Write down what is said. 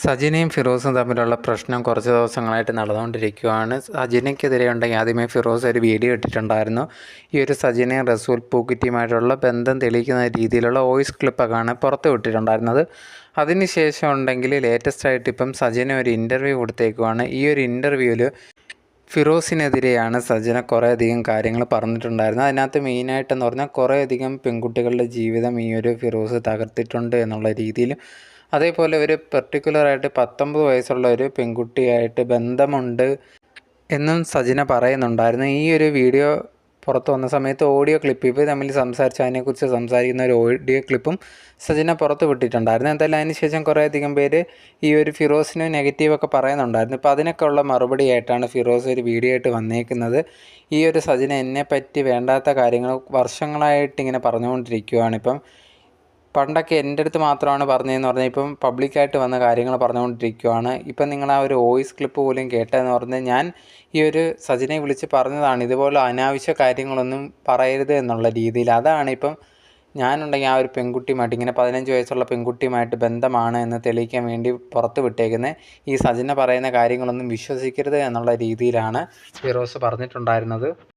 സജിനയും ഫിറോസും തമ്മിലുള്ള പ്രശ്നം കുറച്ച് ദിവസങ്ങളായിട്ട് നടന്നുകൊണ്ടിരിക്കുകയാണ്. സജിനയ്ക്കെതിരെ ഉണ്ടെങ്കിൽ ആദ്യമേ ഫിറോസ് ഒരു വീഡിയോ ഇട്ടിട്ടുണ്ടായിരുന്നു. ഈ ഒരു സജിനയും റസൂൽ പൂക്കുറ്റിയുമായിട്ടുള്ള ബന്ധം തെളിയിക്കുന്ന രീതിയിലുള്ള വോയിസ് ക്ലിപ്പൊക്കെയാണ് പുറത്ത് വിട്ടിട്ടുണ്ടായിരുന്നത്. അതിനുശേഷം ഉണ്ടെങ്കിൽ ലേറ്റസ്റ്റ് ആയിട്ട് ഇപ്പം സജിന ഒരു ഇൻ്റർവ്യൂ കൊടുത്തേക്കുവാണ്. ഈ ഒരു ഇൻ്റർവ്യൂവിൽ ഫിറോസിനെതിരെയാണ് സജിന കുറേയധികം കാര്യങ്ങൾ പറഞ്ഞിട്ടുണ്ടായിരുന്നത്. അതിനകത്ത് മെയിനായിട്ടെന്ന് പറഞ്ഞാൽ കുറേയധികം പെൺകുട്ടികളുടെ ജീവിതം ഈ ഒരു ഫിറോസ് തകർത്തിട്ടുണ്ട് എന്നുള്ള രീതിയിൽ, അതേപോലെ ഒരു പെർട്ടിക്കുലറായിട്ട് 19 വയസ്സുള്ള ഒരു പെൺകുട്ടിയായിട്ട് ബന്ധമുണ്ട് എന്നും സജിന പറയുന്നുണ്ടായിരുന്നു. ഈ ഒരു വീഡിയോ പുറത്ത് വന്ന സമയത്ത് ഓഡിയോ ക്ലിപ്പ് ഇവർ തമ്മിൽ സംസാരിച്ച് അതിനെക്കുറിച്ച് സംസാരിക്കുന്ന ഒരു ഓഡിയോ ക്ലിപ്പും സജിന പുറത്ത് വിട്ടിട്ടുണ്ടായിരുന്നു. എന്തായാലും അതിനുശേഷം കുറേയധികം പേര് ഈ ഒരു ഫിറോസിന് നെഗറ്റീവൊക്കെ പറയുന്നുണ്ടായിരുന്നു. ഇപ്പോൾ അതിനൊക്കെ ഉള്ള മറുപടി ആയിട്ടാണ് ഫിറോസ് ഒരു വീഡിയോ ആയിട്ട് വന്നേക്കുന്നത്. ഈ ഒരു സജിന എന്നെപ്പറ്റി വേണ്ടാത്ത കാര്യങ്ങൾ വർഷങ്ങളായിട്ട് ഇങ്ങനെ പറഞ്ഞുകൊണ്ടിരിക്കുകയാണ്. ഇപ്പം പണ്ടൊക്കെ എൻ്റെ അടുത്ത് മാത്രമാണ് പറഞ്ഞതെന്ന് പറഞ്ഞാൽ ഇപ്പം പബ്ലിക്കായിട്ട് വന്ന കാര്യങ്ങൾ പറഞ്ഞുകൊണ്ടിരിക്കുകയാണ്. ഇപ്പം നിങ്ങൾ ആ ഒരു വോയിസ് ക്ലിപ്പ് പോലും കേട്ടതെന്ന് പറഞ്ഞാൽ ഞാൻ ഈ ഒരു സജിനെ വിളിച്ച് പറഞ്ഞതാണ്, ഇതുപോലെ അനാവശ്യ കാര്യങ്ങളൊന്നും പറയരുത് എന്നുള്ള രീതിയിൽ. അതാണ് ഇപ്പം ഞാനുണ്ടെങ്കിൽ ആ ഒരു പെൺകുട്ടിയുമായിട്ട് ഇങ്ങനെ 15 വയസ്സുള്ള പെൺകുട്ടിയുമായിട്ട് ബന്ധമാണ് എന്ന് തെളിയിക്കാൻ വേണ്ടി പുറത്ത് വിട്ടേക്കുന്നത്. ഈ സജിന പറയുന്ന കാര്യങ്ങളൊന്നും വിശ്വസിക്കരുത് എന്നുള്ള രീതിയിലാണ് ഫിറോസ് പറഞ്ഞിട്ടുണ്ടായിരുന്നത്.